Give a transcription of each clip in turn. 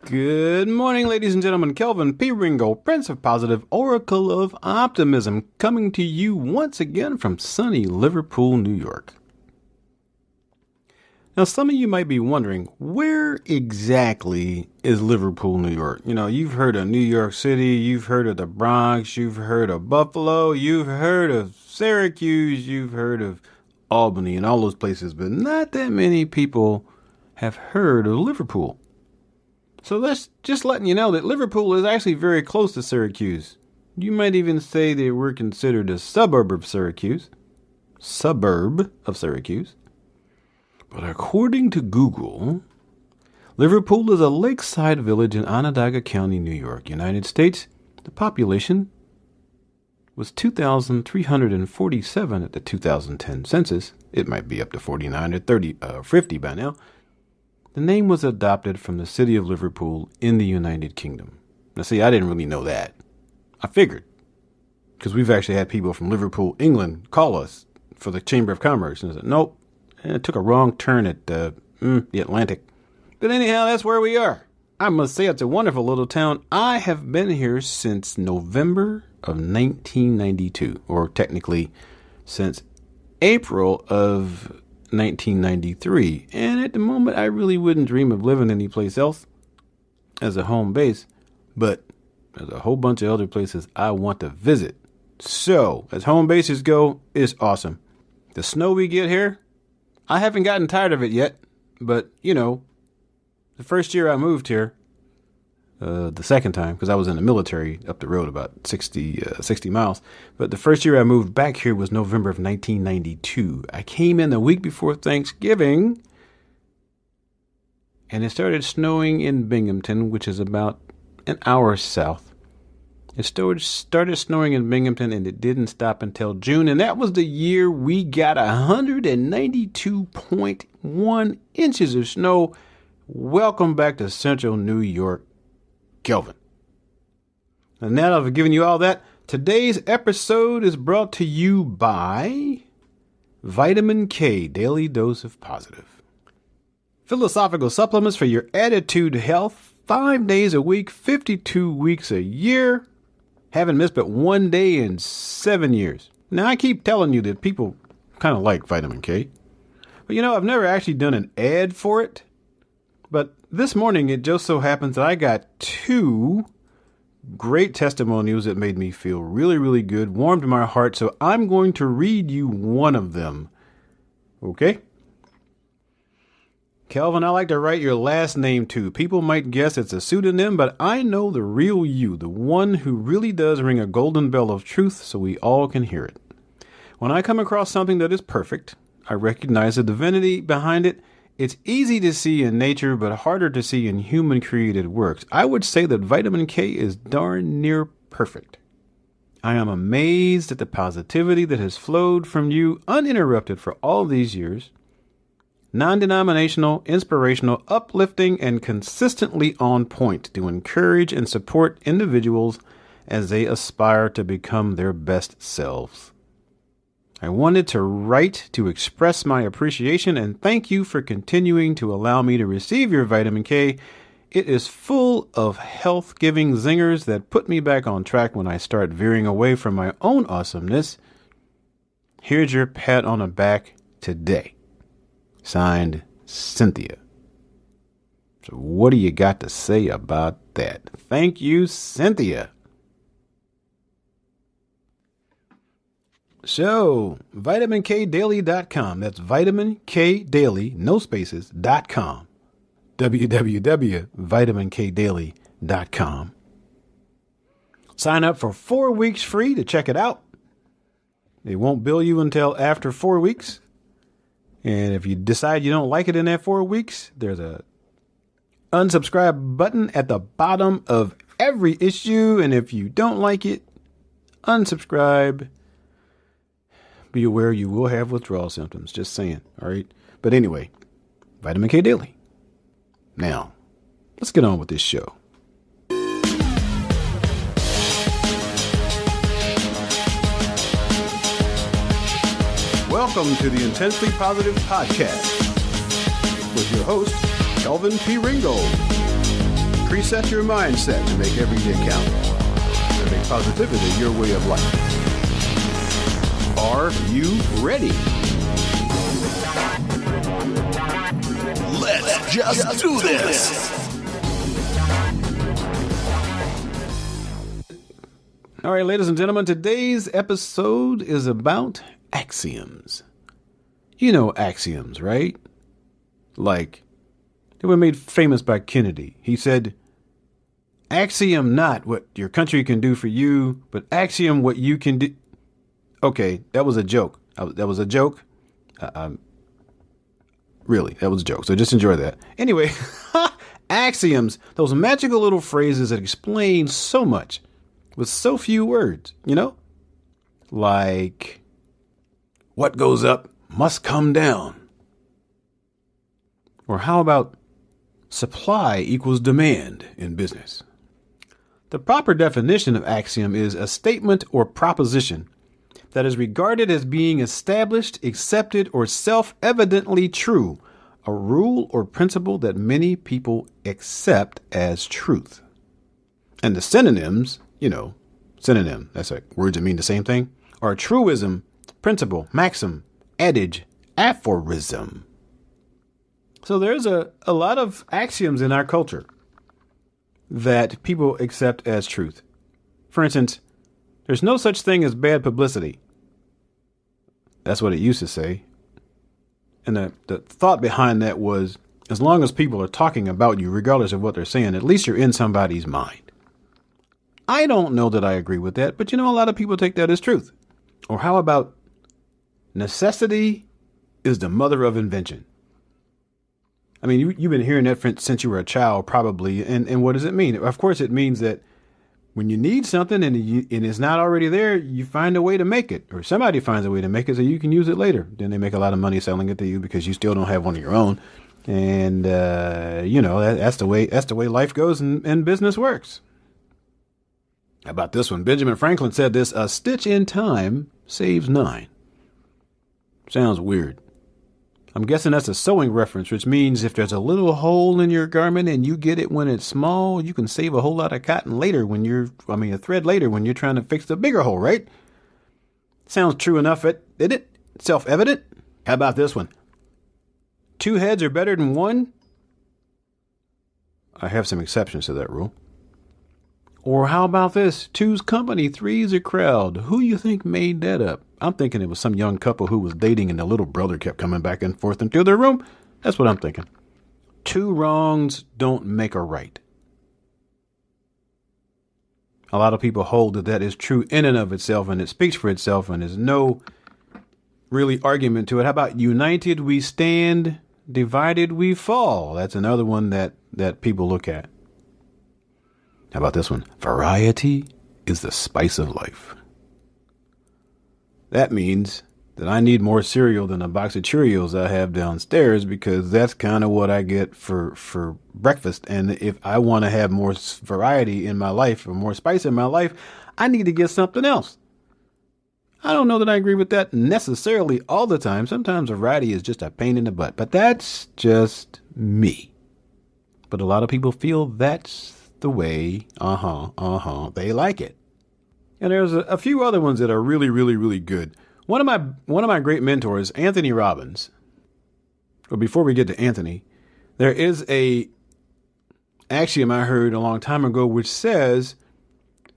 Good morning, ladies and gentlemen. Kelvin P. Ringo, Prince of Positive, Oracle of Optimism, coming to you once again from sunny Liverpool, New York. Now, some of you might be wondering, where exactly is Liverpool, New York? You know, you've heard of New York City, you've heard of the Bronx, you've heard of Buffalo, you've heard of Syracuse, you've heard of Albany and all those places, but not that many people have heard of Liverpool. So that's just letting you know that Liverpool is actually very close to Syracuse. You might even say that we're considered a suburb of Syracuse. But according to Google, Liverpool is a lakeside village in Onondaga County, New York, United States. The population was 2,347 at the 2010 census. It might be up to 49 or 50 by now. The name was adopted from the city of Liverpool in the United Kingdom. Now, see, I didn't really know that. I figured, because we've actually had people from Liverpool, England, call us for the Chamber of Commerce. And I said, nope, it took a wrong turn at the Atlantic. But anyhow, that's where we are. I must say it's a wonderful little town. I have been here since November of 1992, or technically since April of 1993, and at the moment I really wouldn't dream of living anyplace else as a home base, but there's a whole bunch of other places I want to visit. So as home bases go, it's awesome. The snow we get here, I haven't gotten tired of it yet, but you know, the first year I moved here, the second time, because I was in the military up the road about 60 miles. But the first year I moved back here was November of 1992. I came in the week before Thanksgiving, and it started snowing in Binghamton, which is about an hour south. It started snowing in Binghamton, and it didn't stop until June. And that was the year we got 192.1 inches of snow. Welcome back to Central New York, Kelvin. And now that I've given you all that, today's episode is brought to you by Vitamin K Daily Dose of Positive. Philosophical supplements for your attitude health, 5 days a week, 52 weeks a year. Haven't missed but 1 day in 7 years. Now, I keep telling you that people kind of like vitamin K. But you know, I've never actually done an ad for it. But this morning, it just so happens that I got 2 great testimonials that made me feel really, really good, warmed my heart. So I'm going to read you one of them. Okay? Kelvin, I like to write your last name too. People might guess it's a pseudonym, but I know the real you, the one who really does ring a golden bell of truth so we all can hear it. When I come across something that is perfect, I recognize the divinity behind it. It's easy to see in nature, but harder to see in human-created works. I would say that vitamin K is darn near perfect. I am amazed at the positivity that has flowed from you uninterrupted for all these years. Non-denominational, inspirational, uplifting, and consistently on point to encourage and support individuals as they aspire to become their best selves. I wanted to write to express my appreciation and thank you for continuing to allow me to receive your vitamin K. It is full of health-giving zingers that put me back on track when I start veering away from my own awesomeness. Here's your pat on the back today. Signed, Cynthia. So what do you got to say about that? Thank you, Cynthia. So, vitaminkdaily.com. That's vitaminkdaily, no spaces, .com. www.vitaminkdaily.com. Sign up for 4 weeks free to check it out. They won't bill you until after 4 weeks. And if you decide you don't like it in that 4 weeks, there's a unsubscribe button at the bottom of every issue. And if you don't like it, unsubscribe. Be aware you will have withdrawal symptoms. Just saying. All right. But anyway, Vitamin K Daily. Now, let's get on with this show. Welcome to the Intensely Positive Podcast with your host, Kelvin P. Ringo. Preset your mindset to make every day count and make positivity your way of life. Are you ready? Let's just do this. All right, ladies and gentlemen, today's episode is about axioms. You know axioms, right? Like, they were made famous by Kennedy. He said, axiom not what your country can do for you, but axiom what you can do. Okay, that was a joke. That was a joke. Really, that was a joke. So just enjoy that. Anyway, axioms, those magical little phrases that explain so much with so few words, you know? Like, what goes up must come down. Or how about supply equals demand in business? The proper definition of axiom is a statement or proposition that is regarded as being established, accepted, or self-evidently true, a rule or principle that many people accept as truth. And the synonyms, synonym, that's like words that mean the same thing, are truism, principle, maxim, adage, aphorism. So there's a lot of axioms in our culture that people accept as truth. For instance, there's no such thing as bad publicity. That's what it used to say. And the thought behind that was, as long as people are talking about you, regardless of what they're saying, at least you're in somebody's mind. I don't know that I agree with that, but a lot of people take that as truth. Or how about necessity is the mother of invention? I mean, you've been hearing that since you were a child, probably. And what does it mean? Of course, it means that when you need something and it's not already there, you find a way to make it, or somebody finds a way to make it so you can use it later. Then they make a lot of money selling it to you because you still don't have one of your own. And, that's the way life goes and business works. How about this one? Benjamin Franklin said this: a stitch in time saves 9. Sounds weird. I'm guessing that's a sewing reference, which means if there's a little hole in your garment and you get it when it's small, you can save a whole lot of cotton later a thread later when you're trying to fix the bigger hole, right? Sounds true enough, isn't it? Self-evident? How about this one? 2 heads are better than 1? I have some exceptions to that rule. Or how about this? 2's company, 3's a crowd. Who you think made that up? I'm thinking it was some young couple who was dating and the little brother kept coming back and forth into their room. That's what I'm thinking. 2 wrongs don't make a right. A lot of people hold that is true in and of itself, and it speaks for itself, and there's no really argument to it. How about united we stand, divided we fall? That's another one that people look at. How about this one? Variety is the spice of life. That means that I need more cereal than a box of Cheerios I have downstairs, because that's kind of what I get for breakfast. And if I want to have more variety in my life or more spice in my life, I need to get something else. I don't know that I agree with that necessarily all the time. Sometimes variety is just a pain in the butt, but that's just me. But a lot of people feel that's the way, they like it. And there's a few other ones that are really, really, really good. One of my great mentors, Anthony Robbins. But before we get to Anthony, there is a axiom I heard a long time ago which says,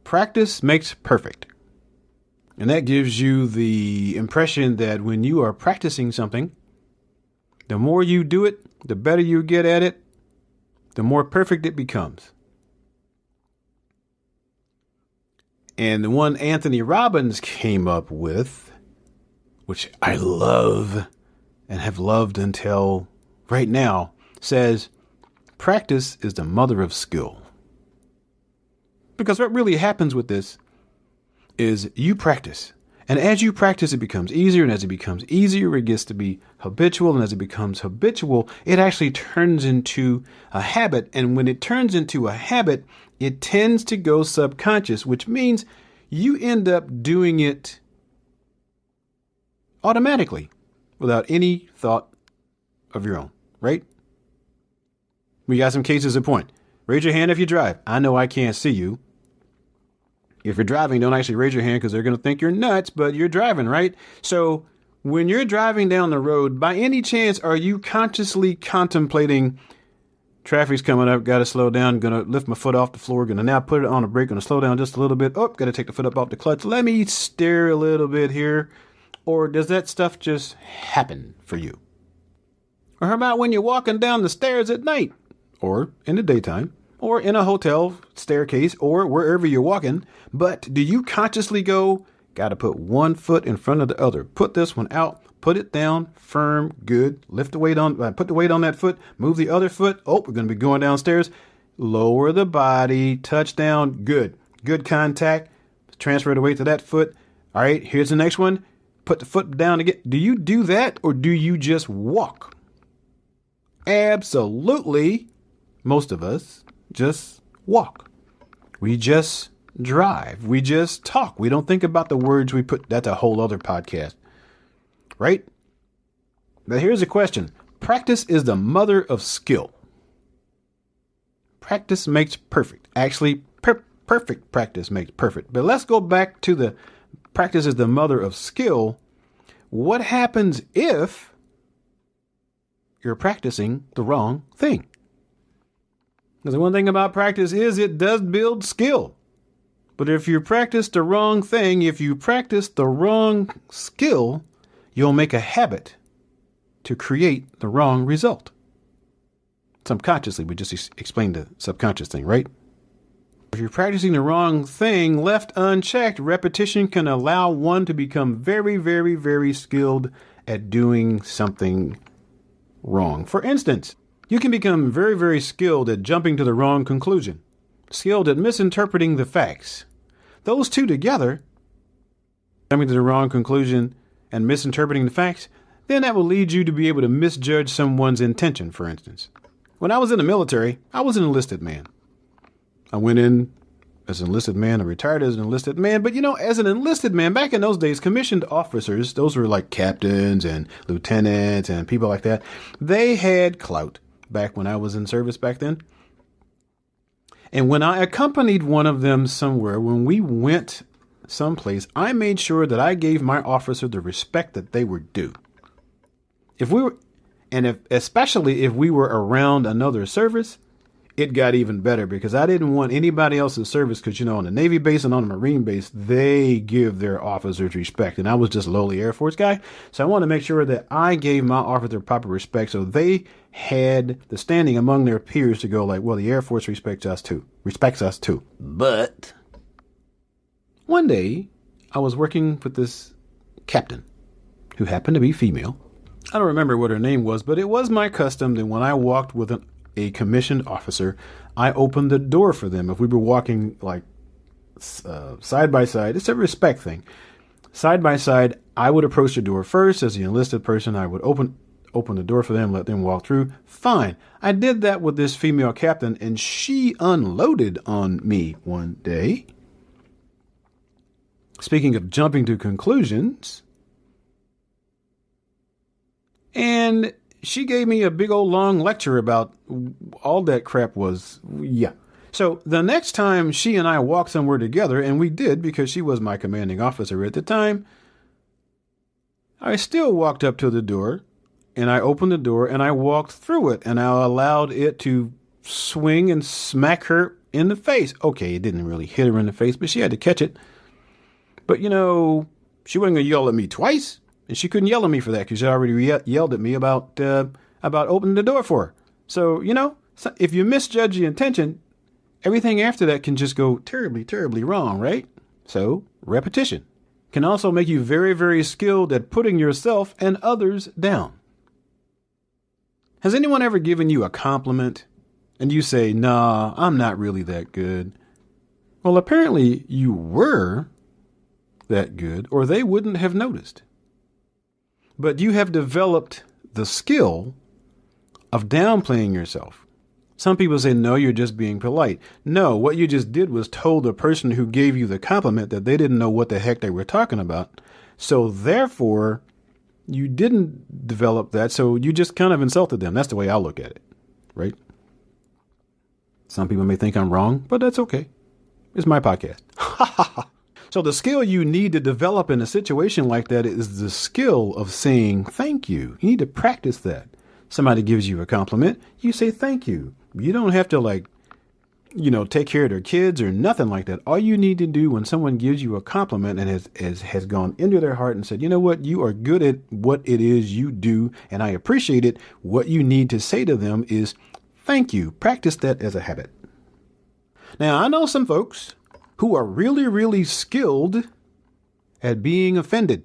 practice makes perfect. And that gives you the impression that when you are practicing something, the more you do it, the better you get at it, the more perfect it becomes. And the one Anthony Robbins came up with, which I love and have loved until right now, says, practice is the mother of skill. Because what really happens with this is you practice. And as you practice, it becomes easier. And as it becomes easier, it gets to be habitual. And as it becomes habitual, it actually turns into a habit. And when it turns into a habit, it tends to go subconscious, which means you end up doing it automatically without any thought of your own, right? We got some cases in point. Raise your hand if you drive. I know I can't see you. If you're driving, don't actually raise your hand because they're going to think you're nuts, but you're driving, right? So when you're driving down the road, by any chance, are you consciously contemplating traffic's coming up, got to slow down, going to lift my foot off the floor, going to now put it on a brake, going to slow down just a little bit. Oh, got to take the foot up off the clutch. Let me steer a little bit here. Or does that stuff just happen for you? Or how about when you're walking down the stairs at night or in the daytime or in a hotel staircase or wherever you're walking? But do you consciously go, got to put one foot in front of the other, put this one out, put it down, firm, good, lift the weight on, put the weight on that foot, move the other foot. Oh, we're going to be going downstairs. Lower the body, touch down, good contact, transfer the weight to that foot. All right, here's the next one. Put the foot down again. Do you do that or do you just walk? Absolutely. Most of us just walk. We just drive. We just talk. We don't think about the words we put. That's a whole other podcast, right? But here's a question. Practice is the mother of skill. Practice makes perfect. Actually, perfect practice makes perfect. But let's go back to the practice is the mother of skill. What happens if you're practicing the wrong thing? Because the one thing about practice is it does build skill. But if you practice the wrong thing, if you practice the wrong skill, you'll make a habit to create the wrong result. Subconsciously, we just explained the subconscious thing, right? If you're practicing the wrong thing, left unchecked, repetition can allow one to become very, very, very skilled at doing something wrong. For instance, you can become very, very skilled at jumping to the wrong conclusion, skilled at misinterpreting the facts. Those two together, jumping to the wrong conclusion and misinterpreting the facts, then that will lead you to be able to misjudge someone's intention, for instance. When I was in the military, I was an enlisted man. I went in as an enlisted man. I retired as an enlisted man. But, as an enlisted man, back in those days, commissioned officers, those were like captains and lieutenants and people like that. They had clout back when I was in service back then. And when I accompanied one of them somewhere, when we went someplace, I made sure that I gave my officer the respect that they were due. Especially if we were around another service, it got even better because I didn't want anybody else's service because, on the Navy base and on the Marine base, they give their officers respect. And I was just a lowly Air Force guy. So I wanted to make sure that I gave my officer proper respect. So they had the standing among their peers to go like, well, the Air Force respects us too. But one day I was working with this captain who happened to be female. I don't remember what her name was, but it was my custom that when I walked with a commissioned officer, I opened the door for them. If we were walking like side by side, it's a respect thing. Side by side, I would approach the door first. As the enlisted person, I would open the door for them, let them walk through. Fine. I did that with this female captain, and she unloaded on me one day. Speaking of jumping to conclusions, and she gave me a big old long lecture about all that crap was, yeah. So the next time she and I walked somewhere together, and we did because she was my commanding officer at the time, I still walked up to the door, and I opened the door, and I walked through it, and I allowed it to swing and smack her in the face. Okay, it didn't really hit her in the face, but she had to catch it. But, she wasn't going to yell at me twice. And she couldn't yell at me for that because she already yelled at me about opening the door for her. So, if you misjudge the intention, everything after that can just go terribly, terribly wrong, right? So, repetition can also make you very, very skilled at putting yourself and others down. Has anyone ever given you a compliment and you say, nah, I'm not really that good? Well, apparently you were that good or they wouldn't have noticed. But you have developed the skill of downplaying yourself. Some people say, no, you're just being polite. No, what you just did was told the person who gave you the compliment that they didn't know what the heck they were talking about. So therefore, you didn't develop that. So you just kind of insulted them. That's the way I look at it, right? Some people may think I'm wrong, but that's okay. It's my podcast. So the skill you need to develop in a situation like that is the skill of saying thank you. You need to practice that. Somebody gives you a compliment, you say thank you. You don't have to take care of their kids or nothing like that. All you need to do when someone gives you a compliment and has gone into their heart and said, you know what, you are good at what it is you do, and I appreciate it. What you need to say to them is thank you. Practice that as a habit. Now, I know some folks who are really, really skilled at being offended.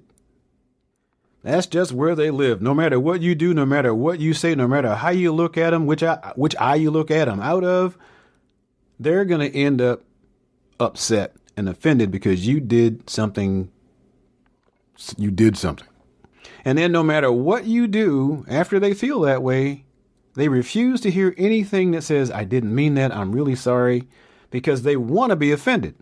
That's just where they live. No matter what you do, no matter what you say, no matter how you look at them, which eye you look at them out of, they're going to end up upset and offended because you did something. And then no matter what you do, after they feel that way, they refuse to hear anything that says, I didn't mean that, I'm really sorry, because they want to be offended.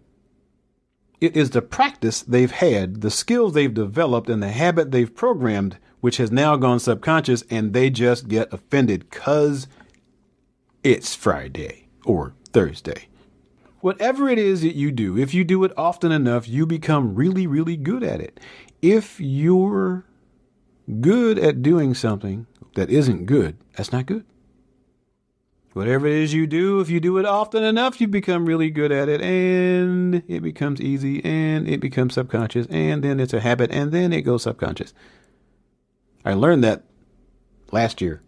It is the practice they've had, the skills they've developed, and the habit they've programmed, which has now gone subconscious, and they just get offended because it's Friday or Thursday. Whatever it is that you do, if you do it often enough, you become really, really good at it. If you're good at doing something that isn't good, that's not good. Whatever it is you do, if you do it often enough, you become really good at it, and it becomes easy, and it becomes subconscious, and then it's a habit, and then it goes subconscious. I learned that last year.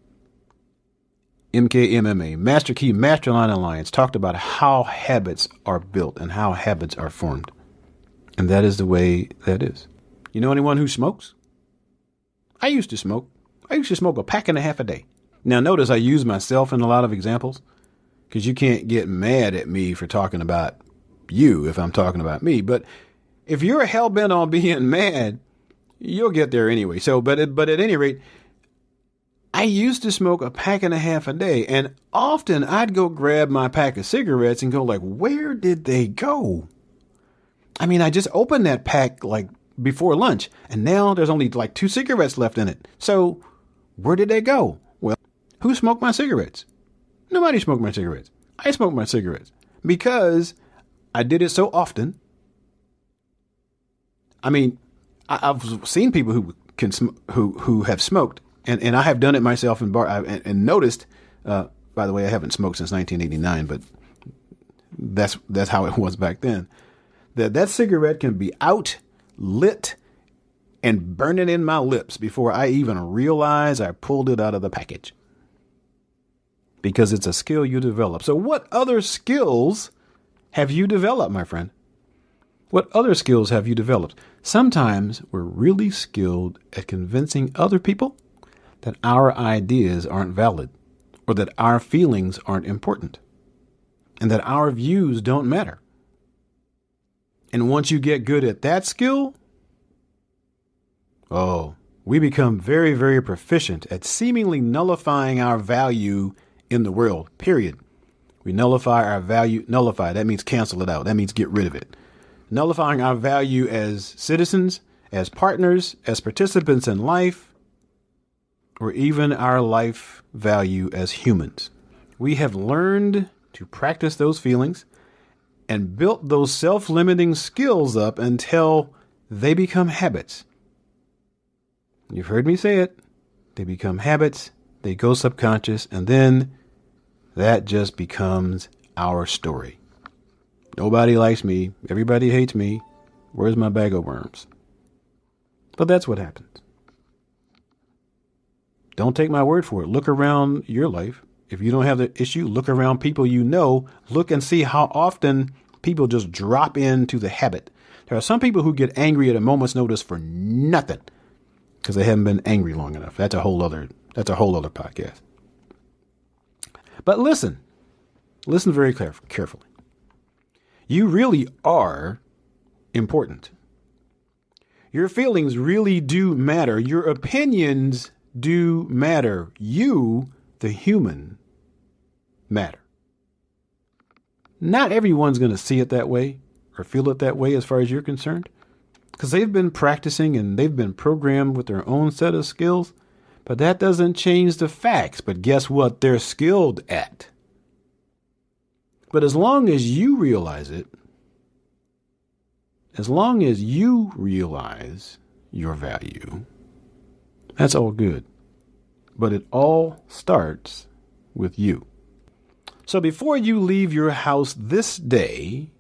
MKMMA, Master Key Mastermind Alliance, talked about how habits are built and how habits are formed. And that is the way that is. You know anyone who smokes? I used to smoke. I used to smoke a pack and a half a day. Now, notice I use myself in a lot of examples because you can't get mad at me for talking about you if I'm talking about me. But if you're hell-bent on being mad, you'll get there anyway. But at any rate, I used to smoke a pack and a half a day, and often I'd go grab my pack of cigarettes and go like, where did they go? I mean, I just opened that pack like before lunch, and now there's only like 2 cigarettes left in it. So where did they go? Well, who smoked my cigarettes? Nobody smoked my cigarettes. I smoked my cigarettes because I did it so often. I mean, I've seen people who have smoked, and I have done it myself in bar and noticed. By the way, I haven't smoked since 1989, but that's how it was back then. That cigarette can be out, lit, and burning in my lips before I even realize I pulled it out of the package. Because it's a skill you develop. So what other skills have you developed, my friend? What other skills have you developed? Sometimes we're really skilled at convincing other people that our ideas aren't valid, or that our feelings aren't important, and that our views don't matter. And once you get good at that skill, we become very, very proficient at seemingly nullifying our value in the world, period. We nullify our value. Nullify, that means cancel it out. That means get rid of it. Nullifying our value as citizens, as partners, as participants in life, or even our life value as humans. We have learned to practice those feelings and built those self-limiting skills up until they become habits. You've heard me say it. They become habits, they go subconscious, and then that just becomes our story. Nobody likes me. Everybody hates me. Where's my bag of worms? But that's what happens. Don't take my word for it. Look around your life. If you don't have the issue, look around people you know. Look and see how often people just drop into the habit. There are some people who get angry at a moment's notice for nothing because they haven't been angry long enough. That's a whole other podcast. But listen very carefully. You really are important. Your feelings really do matter. Your opinions do matter. You, the human, matter. Not everyone's going to see it that way or feel it that way as far as you're concerned, because they've been practicing and they've been programmed with their own set of skills. But that doesn't change the facts. But guess what they're skilled at? But as long as you realize it, as long as you realize your value, that's all good. But it all starts with you. So before you leave your house this day,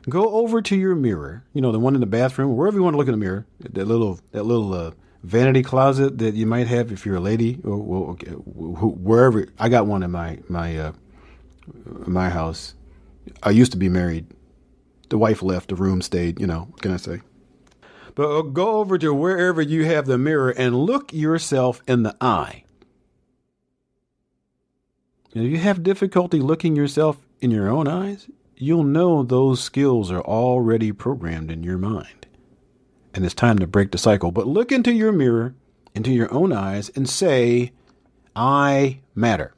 go over to your mirror, the one in the bathroom, wherever you want to look in the mirror, that little vanity closet that you might have if you're a lady, or wherever. I got one in my house. I used to be married. The wife left, the room stayed, what can I say? But go over to wherever you have the mirror and look yourself in the eye. If you have difficulty looking yourself in your own eyes, you'll know those skills are already programmed in your mind. And it's time to break the cycle. But look into your mirror, into your own eyes, and say, I matter.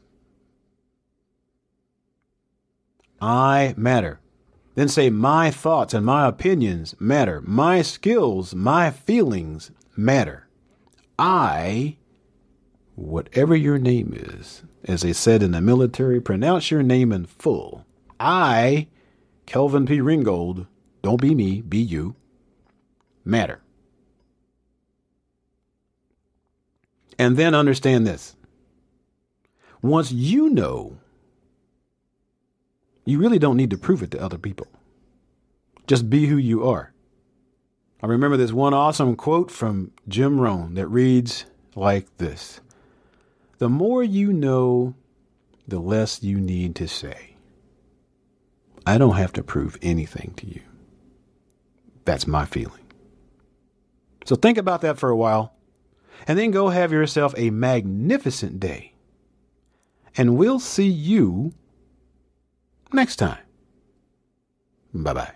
I matter. Then say, my thoughts and my opinions matter. My skills, my feelings matter. Whatever your name is, as they said in the military, pronounce your name in full. I, Kelvin P. Ringgold, don't be me, be you, matter. And then understand this. Once you know, you really don't need to prove it to other people. Just be who you are. I remember this one awesome quote from Jim Rohn that reads like this. The more you know, the less you need to say. I don't have to prove anything to you. That's my feeling. So think about that for a while, and then go have yourself a magnificent day. And we'll see you next time. Bye-bye.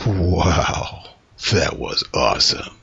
Wow, that was awesome.